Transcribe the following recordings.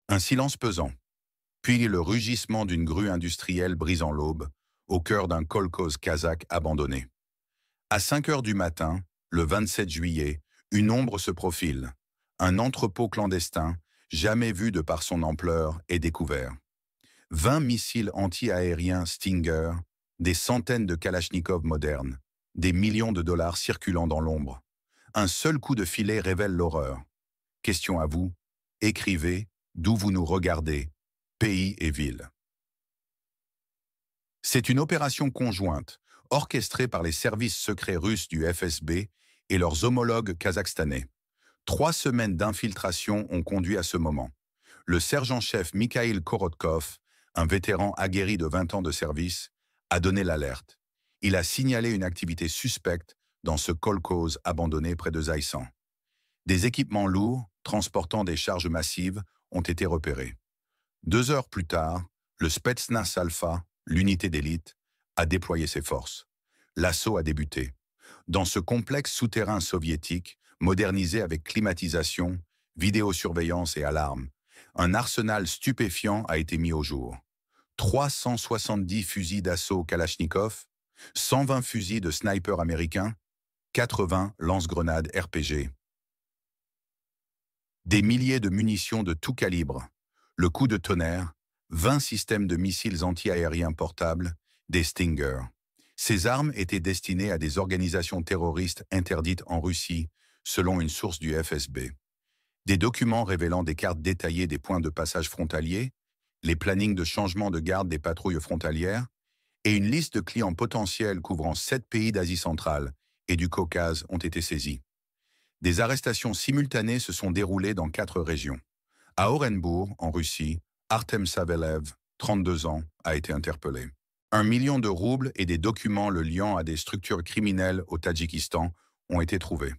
Un silence pesant, puis le rugissement d'une grue industrielle brisant l'aube, au cœur d'un kolkhoz kazakh abandonné. À 5 heures du matin, le 27 juillet, une ombre se profile. Un entrepôt clandestin, jamais vu de par son ampleur, est découvert. 20 missiles anti-aériens Stinger, des centaines de Kalachnikov modernes, des millions de dollars circulant dans l'ombre. Un seul coup de filet révèle l'horreur. Question à vous, écrivez, d'où vous nous regardez, pays et ville. C'est une opération conjointe, orchestrée par les services secrets russes du FSB et leurs homologues kazakhstanais. 3 semaines d'infiltration ont conduit à ce moment. Le sergent-chef Mikhail Korotkov, un vétéran aguerri de 20 ans de service, a donné l'alerte. Il a signalé une activité suspecte dans ce kolkhoz abandonné près de Zaïsan. Des équipements lourds, transportant des charges massives, ont été repérés. 2 heures plus tard, le Spetsnaz Alpha, l'unité d'élite, a déployé ses forces. L'assaut a débuté. Dans ce complexe souterrain soviétique, modernisé avec climatisation, vidéosurveillance et alarme, un arsenal stupéfiant a été mis au jour. 370 fusils d'assaut Kalachnikov, 120 fusils de sniper américains, 80 lance-grenades RPG. Des milliers de munitions de tout calibre, le coup de tonnerre, 20 systèmes de missiles anti-aériens portables, des Stinger. Ces armes étaient destinées à des organisations terroristes interdites en Russie, selon une source du FSB. Des documents révélant des cartes détaillées des points de passage frontaliers, les plannings de changement de garde des patrouilles frontalières, et une liste de clients potentiels couvrant 7 pays d'Asie centrale et du Caucase ont été saisis. Des arrestations simultanées se sont déroulées dans 4 régions. À Orenbourg, en Russie, Artem Savelev, 32 ans, a été interpellé. 1 million de roubles et des documents le liant à des structures criminelles au Tadjikistan ont été trouvés.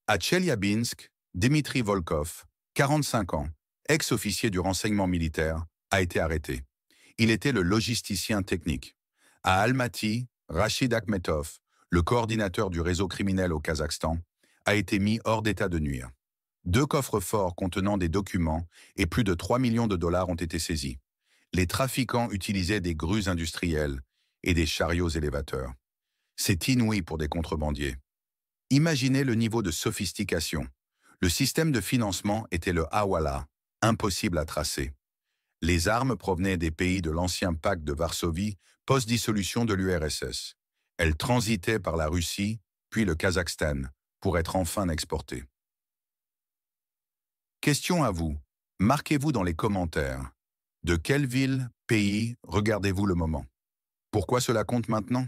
À Tcheliabinsk, Dmitri Volkov, 45 ans, ex-officier du renseignement militaire, a été arrêté. Il était le logisticien technique. À Almaty, Rachid Akhmetov, le coordinateur du réseau criminel au Kazakhstan, a été mis hors d'état de nuire. 2 coffres-forts contenant des documents et plus de 3 millions de dollars ont été saisis. Les trafiquants utilisaient des grues industrielles et des chariots élévateurs. C'est inouï pour des contrebandiers. Imaginez le niveau de sophistication. Le système de financement était le hawala, impossible à tracer. Les armes provenaient des pays de l'ancien pacte de Varsovie, post-dissolution de l'URSS. Elles transitaient par la Russie, puis le Kazakhstan, pour être enfin exportées. Question à vous. Marquez-vous dans les commentaires. De quelle ville, pays, regardez-vous le moment? Pourquoi cela compte maintenant?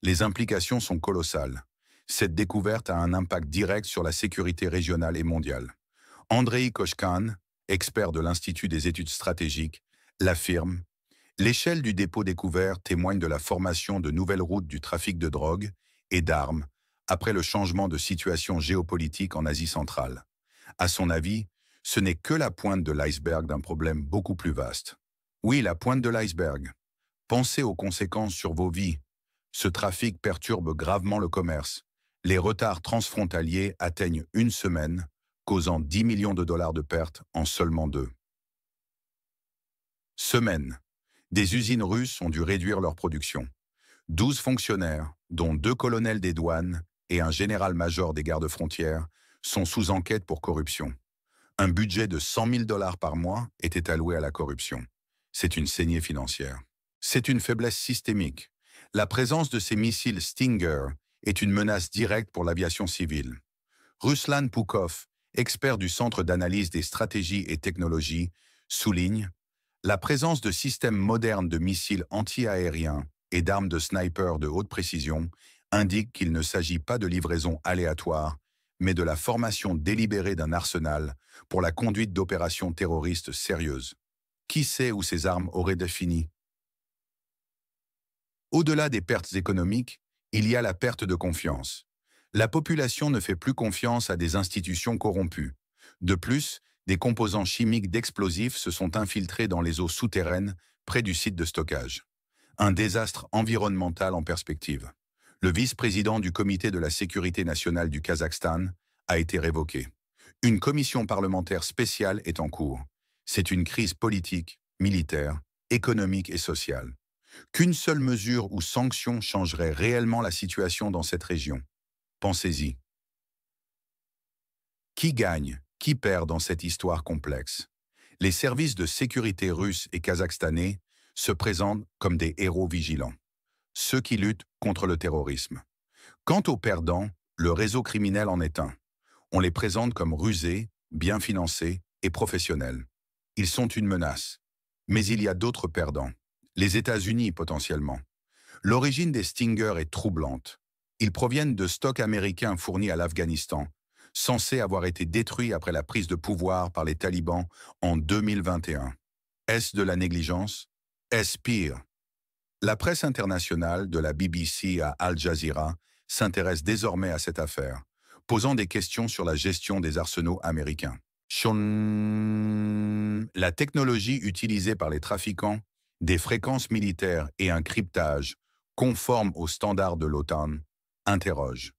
Les implications sont colossales. Cette découverte a un impact direct sur la sécurité régionale et mondiale. Andrei Koshkan, expert de l'Institut des études stratégiques, l'affirme. L'échelle du dépôt découvert témoigne de la formation de nouvelles routes du trafic de drogue et d'armes après le changement de situation géopolitique en Asie centrale. À son avis, ce n'est que la pointe de l'iceberg d'un problème beaucoup plus vaste. Oui, la pointe de l'iceberg. Pensez aux conséquences sur vos vies. Ce trafic perturbe gravement le commerce. Les retards transfrontaliers atteignent 1 semaine, causant 10 millions de dollars de pertes en seulement 2 semaines. Des usines russes ont dû réduire leur production. 12 fonctionnaires, dont 2 colonels des douanes et un général-major des gardes-frontières, sont sous enquête pour corruption. Un budget de 100 000 dollars par mois était alloué à la corruption. C'est une saignée financière. C'est une faiblesse systémique. La présence de ces missiles Stinger est une menace directe pour l'aviation civile. Ruslan Pukov, expert du Centre d'analyse des stratégies et technologies, souligne « La présence de systèmes modernes de missiles anti-aériens et d'armes de sniper de haute précision indique qu'il ne s'agit pas de livraison aléatoire, mais de la formation délibérée d'un arsenal pour la conduite d'opérations terroristes sérieuses. Qui sait où ces armes auraient défini? Au-delà des pertes économiques, il y a la perte de confiance. La population ne fait plus confiance à des institutions corrompues. De plus, des composants chimiques d'explosifs se sont infiltrés dans les eaux souterraines près du site de stockage. Un désastre environnemental en perspective. Le vice-président du Comité de la sécurité nationale du Kazakhstan a été révoqué. Une commission parlementaire spéciale est en cours. C'est une crise politique, militaire, économique et sociale. Qu'une seule mesure ou sanction changerait réellement la situation dans cette région. Pensez-y. Qui gagne, qui perd dans cette histoire complexe? Les services de sécurité russes et kazakhstanais se présentent comme des héros vigilants, ceux qui luttent contre le terrorisme. Quant aux perdants, le réseau criminel en est un. On les présente comme rusés, bien financés et professionnels. Ils sont une menace. Mais il y a d'autres perdants. Les États-Unis potentiellement. L'origine des Stingers est troublante. Ils proviennent de stocks américains fournis à l'Afghanistan, censés avoir été détruits après la prise de pouvoir par les talibans en 2021. Est-ce de la négligence? Est-ce pire? La presse internationale, de la BBC à Al Jazeera, s'intéresse désormais à cette affaire, posant des questions sur la gestion des arsenaux américains. La technologie utilisée par les trafiquants, des fréquences militaires et un cryptage conforme aux standards de l'OTAN, interroge.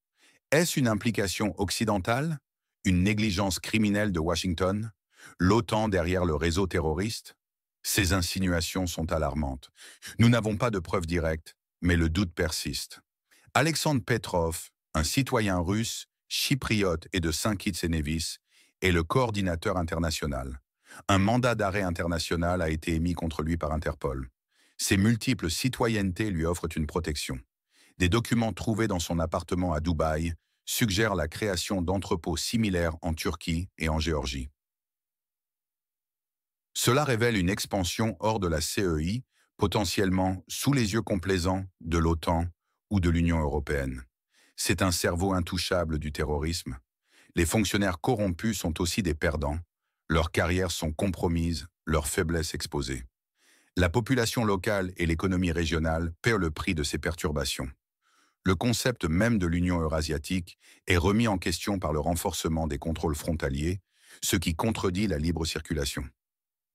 Est-ce une implication occidentale? Une négligence criminelle de Washington? L'OTAN derrière le réseau terroriste? Ces insinuations sont alarmantes. Nous n'avons pas de preuves directes, mais le doute persiste. Alexandre Petrov, un citoyen russe, chypriote et de Saint-Kitts-et-Nevis, est le coordinateur international. Un mandat d'arrêt international a été émis contre lui par Interpol. Ses multiples citoyennetés lui offrent une protection. Des documents trouvés dans son appartement à Dubaï suggèrent la création d'entrepôts similaires en Turquie et en Géorgie. Cela révèle une expansion hors de la CEI, potentiellement sous les yeux complaisants de l'OTAN ou de l'Union européenne. C'est un cerveau intouchable du terrorisme. Les fonctionnaires corrompus sont aussi des perdants. Leurs carrières sont compromises, leurs faiblesses exposées. La population locale et l'économie régionale paient le prix de ces perturbations. Le concept même de l'Union eurasiatique est remis en question par le renforcement des contrôles frontaliers, ce qui contredit la libre circulation.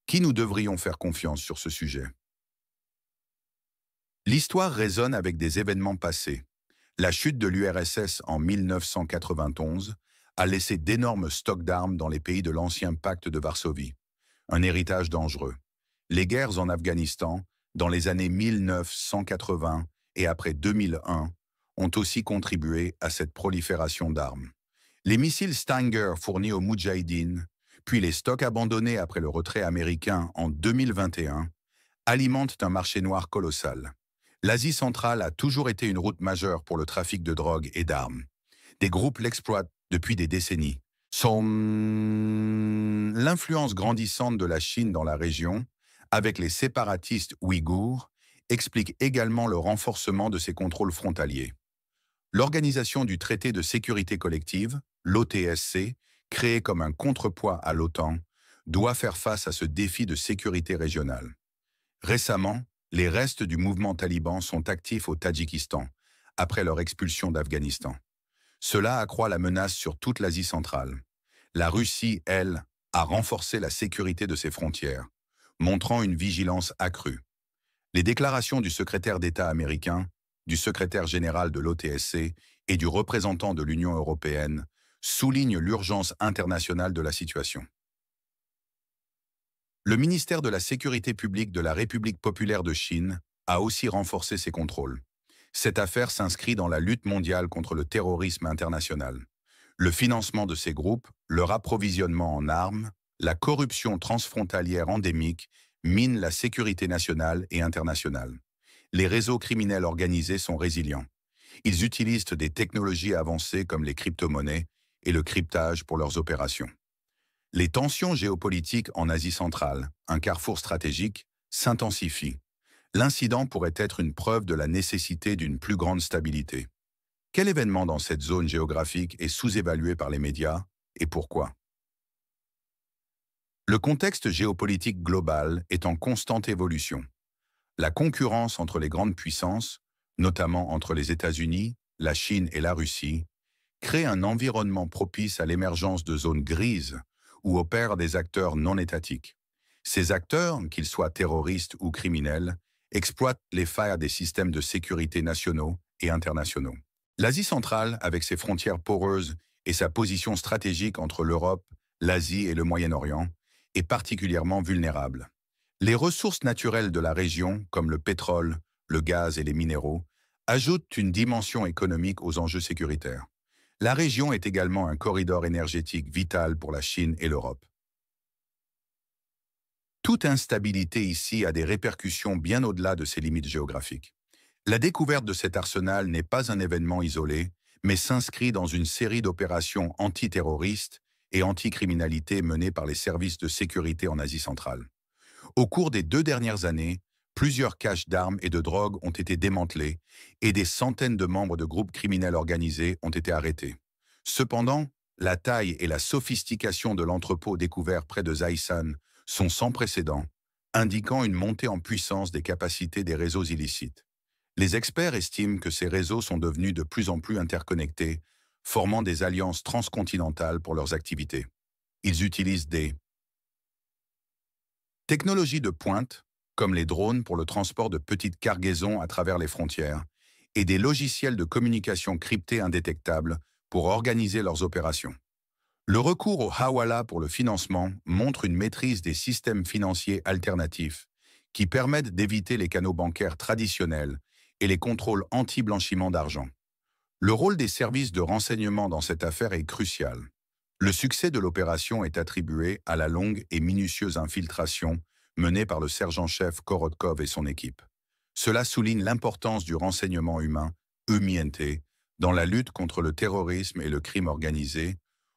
Qui nous devrions faire confiance sur ce sujet? L'histoire résonne avec des événements passés. La chute de l'URSS en 1991 a laissé d'énormes stocks d'armes dans les pays de l'ancien pacte de Varsovie. Un héritage dangereux. Les guerres en Afghanistan, dans les années 1980 et après 2001, ont aussi contribué à cette prolifération d'armes. Les missiles Stinger fournis aux Moudjahidines, puis les stocks abandonnés après le retrait américain en 2021, alimentent un marché noir colossal. L'Asie centrale a toujours été une route majeure pour le trafic de drogue et d'armes. Des groupes l'exploitent depuis des décennies. L'influence grandissante de la Chine dans la région, avec les séparatistes ouïghours, explique également le renforcement de ces contrôles frontaliers. L'Organisation du traité de sécurité collective, l'OTSC, créée comme un contrepoids à l'OTAN, doit faire face à ce défi de sécurité régionale. Récemment, les restes du mouvement taliban sont actifs au Tadjikistan, après leur expulsion d'Afghanistan. Cela accroît la menace sur toute l'Asie centrale. La Russie, elle, a renforcé la sécurité de ses frontières, montrant une vigilance accrue. Les déclarations du secrétaire d'État américain, du secrétaire général de l'OTSC et du représentant de l'Union européenne soulignent l'urgence internationale de la situation. Le ministère de la Sécurité publique de la République populaire de Chine a aussi renforcé ses contrôles. Cette affaire s'inscrit dans la lutte mondiale contre le terrorisme international. Le financement de ces groupes, leur approvisionnement en armes, la corruption transfrontalière endémique minent la sécurité nationale et internationale. Les réseaux criminels organisés sont résilients. Ils utilisent des technologies avancées comme les crypto-monnaies et le cryptage pour leurs opérations. Les tensions géopolitiques en Asie centrale, un carrefour stratégique, s'intensifient. L'incident pourrait être une preuve de la nécessité d'une plus grande stabilité. Quel événement dans cette zone géographique est sous-évalué par les médias et pourquoi? Le contexte géopolitique global est en constante évolution. La concurrence entre les grandes puissances, notamment entre les États-Unis, la Chine et la Russie, crée un environnement propice à l'émergence de zones grises où opèrent des acteurs non étatiques. Ces acteurs, qu'ils soient terroristes ou criminels, exploitent les failles des systèmes de sécurité nationaux et internationaux. L'Asie centrale, avec ses frontières poreuses et sa position stratégique entre l'Europe, l'Asie et le Moyen-Orient est particulièrement vulnérable. Les ressources naturelles de la région, comme le pétrole, le gaz et les minéraux, ajoutent une dimension économique aux enjeux sécuritaires. La région est également un corridor énergétique vital pour la Chine et l'Europe. Toute instabilité ici a des répercussions bien au-delà de ses limites géographiques. La découverte de cet arsenal n'est pas un événement isolé, mais s'inscrit dans une série d'opérations antiterroristes et anticriminalité menées par les services de sécurité en Asie centrale. Au cours des 2 dernières années, plusieurs caches d'armes et de drogue ont été démantelés et des centaines de membres de groupes criminels organisés ont été arrêtés. Cependant, la taille et la sophistication de l'entrepôt découvert près de Zhaishan sont sans précédent, indiquant une montée en puissance des capacités des réseaux illicites. Les experts estiment que ces réseaux sont devenus de plus en plus interconnectés, formant des alliances transcontinentales pour leurs activités. Ils utilisent des technologies de pointe, comme les drones pour le transport de petites cargaisons à travers les frontières, et des logiciels de communication cryptés indétectables pour organiser leurs opérations. Le recours au hawala pour le financement montre une maîtrise des systèmes financiers alternatifs qui permettent d'éviter les canaux bancaires traditionnels et les contrôles anti-blanchiment d'argent. Le rôle des services de renseignement dans cette affaire est crucial. Le succès de l'opération est attribué à la longue et minutieuse infiltration menée par le sergent-chef Korotkov et son équipe. Cela souligne l'importance du renseignement humain, EMINT, dans la lutte contre le terrorisme et le crime organisé,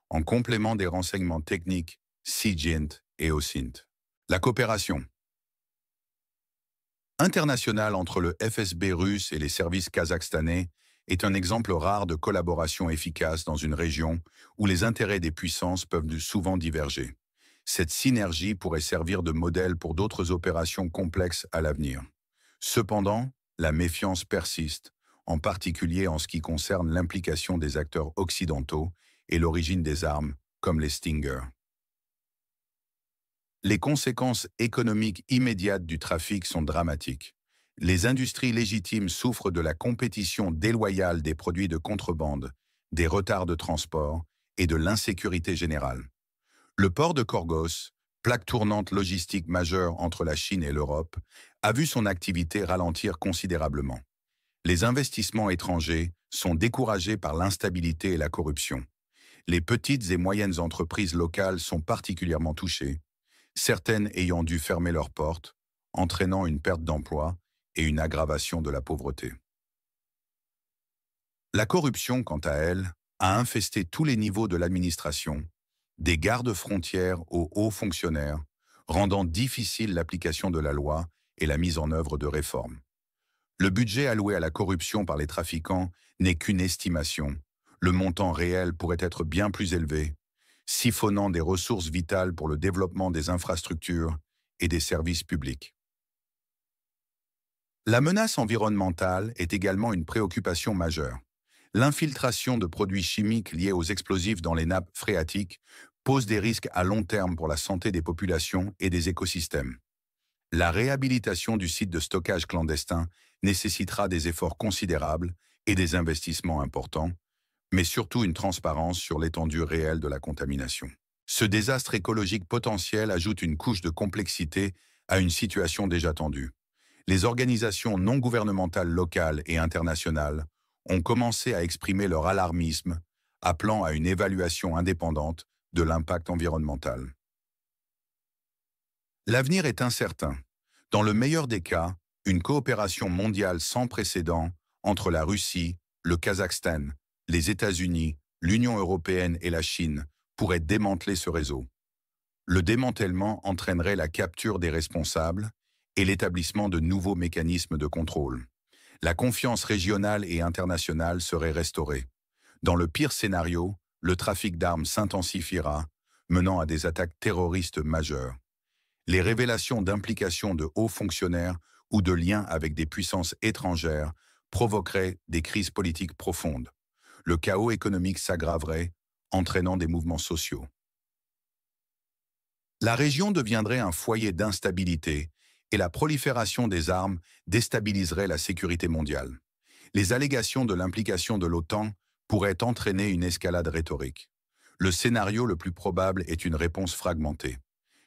en complément des renseignements techniques SIGINT et OSINT. La coopération internationale entre le FSB russe et les services kazakhstanais est un exemple rare de collaboration efficace dans une région où les intérêts des puissances peuvent souvent diverger. Cette synergie pourrait servir de modèle pour d'autres opérations complexes à l'avenir. Cependant, la méfiance persiste, en particulier en ce qui concerne l'implication des acteurs occidentaux et l'origine des armes, comme les Stinger. Les conséquences économiques immédiates du trafic sont dramatiques. Les industries légitimes souffrent de la compétition déloyale des produits de contrebande, des retards de transport et de l'insécurité générale. Le port de Khorgos, plaque tournante logistique majeure entre la Chine et l'Europe, a vu son activité ralentir considérablement. Les investissements étrangers sont découragés par l'instabilité et la corruption. Les petites et moyennes entreprises locales sont particulièrement touchées, certaines ayant dû fermer leurs portes, entraînant une perte d'emploi et une aggravation de la pauvreté. La corruption, quant à elle, a infesté tous les niveaux de l'administration, des gardes-frontières aux hauts fonctionnaires, rendant difficile l'application de la loi et la mise en œuvre de réformes. Le budget alloué à la corruption par les trafiquants n'est qu'une estimation. Le montant réel pourrait être bien plus élevé, siphonnant des ressources vitales pour le développement des infrastructures et des services publics. La menace environnementale est également une préoccupation majeure. L'infiltration de produits chimiques liés aux explosifs dans les nappes phréatiques pose des risques à long terme pour la santé des populations et des écosystèmes. La réhabilitation du site de stockage clandestin nécessitera des efforts considérables et des investissements importants, mais surtout une transparence sur l'étendue réelle de la contamination. Ce désastre écologique potentiel ajoute une couche de complexité à une situation déjà tendue. Les organisations non gouvernementales locales et internationales ont commencé à exprimer leur alarmisme, appelant à une évaluation indépendante de l'impact environnemental. L'avenir est incertain. Dans le meilleur des cas, une coopération mondiale sans précédent entre la Russie, le Kazakhstan, les États-Unis, l'Union européenne et la Chine pourrait démanteler ce réseau. Le démantèlement entraînerait la capture des responsables et l'établissement de nouveaux mécanismes de contrôle. La confiance régionale et internationale serait restaurée. Dans le pire scénario, le trafic d'armes s'intensifiera, menant à des attaques terroristes majeures. Les révélations d'implications de hauts fonctionnaires ou de liens avec des puissances étrangères provoqueraient des crises politiques profondes. Le chaos économique s'aggraverait, entraînant des mouvements sociaux. La région deviendrait un foyer d'instabilité et la prolifération des armes déstabiliserait la sécurité mondiale. Les allégations de l'implication de l'OTAN pourrait entraîner une escalade rhétorique. Le scénario le plus probable est une réponse fragmentée.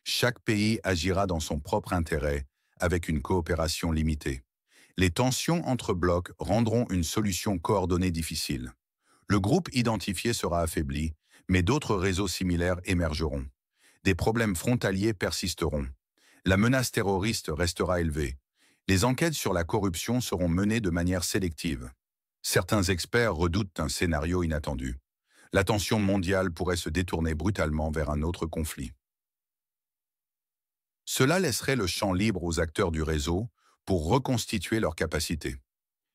Chaque pays agira dans son propre intérêt, avec une coopération limitée. Les tensions entre blocs rendront une solution coordonnée difficile. Le groupe identifié sera affaibli, mais d'autres réseaux similaires émergeront. Des problèmes frontaliers persisteront. La menace terroriste restera élevée. Les enquêtes sur la corruption seront menées de manière sélective. Certains experts redoutent un scénario inattendu. L'attention mondiale pourrait se détourner brutalement vers un autre conflit. Cela laisserait le champ libre aux acteurs du réseau pour reconstituer leurs capacités.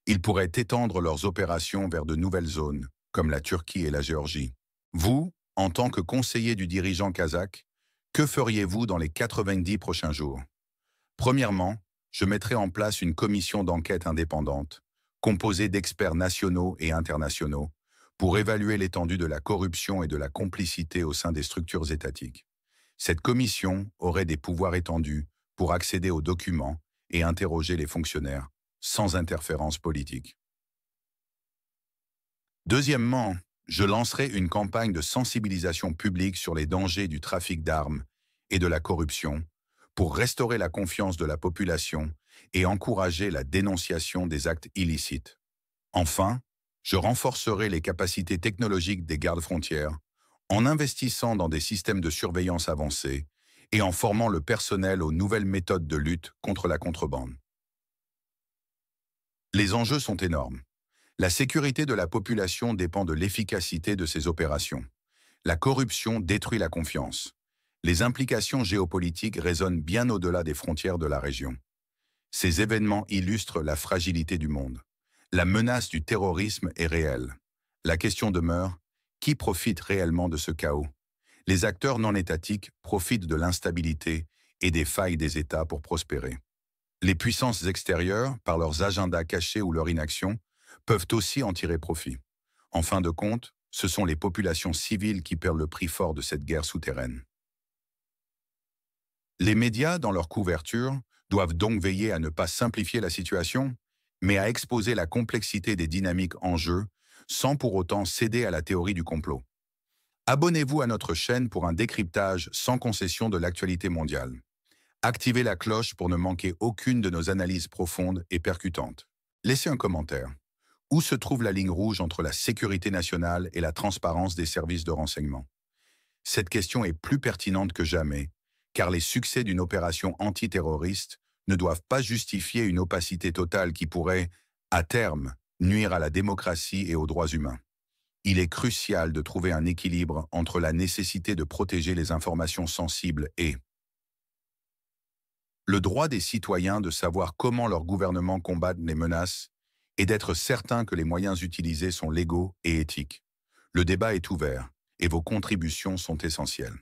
Ils pourraient étendre leurs opérations vers de nouvelles zones, comme la Turquie et la Géorgie. Vous, en tant que conseiller du dirigeant kazakh, que feriez-vous dans les 90 prochains jours? Premièrement, je mettrai en place une commission d'enquête indépendante, composée d'experts nationaux et internationaux, pour évaluer l'étendue de la corruption et de la complicité au sein des structures étatiques. Cette commission aurait des pouvoirs étendus pour accéder aux documents et interroger les fonctionnaires, sans interférence politique. Deuxièmement, je lancerai une campagne de sensibilisation publique sur les dangers du trafic d'armes et de la corruption pour restaurer la confiance de la population et encourager la dénonciation des actes illicites. Enfin, je renforcerai les capacités technologiques des gardes-frontières en investissant dans des systèmes de surveillance avancés et en formant le personnel aux nouvelles méthodes de lutte contre la contrebande. Les enjeux sont énormes. La sécurité de la population dépend de l'efficacité de ces opérations. La corruption détruit la confiance. Les implications géopolitiques résonnent bien au-delà des frontières de la région. Ces événements illustrent la fragilité du monde. La menace du terrorisme est réelle. La question demeure, qui profite réellement de ce chaos? Les acteurs non étatiques profitent de l'instabilité et des failles des États pour prospérer. Les puissances extérieures, par leurs agendas cachés ou leur inaction, peuvent aussi en tirer profit. En fin de compte, ce sont les populations civiles qui paient le prix fort de cette guerre souterraine. Les médias, dans leur couverture, doivent donc veiller à ne pas simplifier la situation, mais à exposer la complexité des dynamiques en jeu, sans pour autant céder à la théorie du complot. Abonnez-vous à notre chaîne pour un décryptage sans concession de l'actualité mondiale. Activez la cloche pour ne manquer aucune de nos analyses profondes et percutantes. Laissez un commentaire. Où se trouve la ligne rouge entre la sécurité nationale et la transparence des services de renseignement? Cette question est plus pertinente que jamais, car les succès d'une opération antiterroriste ne doivent pas justifier une opacité totale qui pourrait, à terme, nuire à la démocratie et aux droits humains. Il est crucial de trouver un équilibre entre la nécessité de protéger les informations sensibles et le droit des citoyens de savoir comment leur gouvernement combat les menaces et d'être certain que les moyens utilisés sont légaux et éthiques. Le débat est ouvert et vos contributions sont essentielles.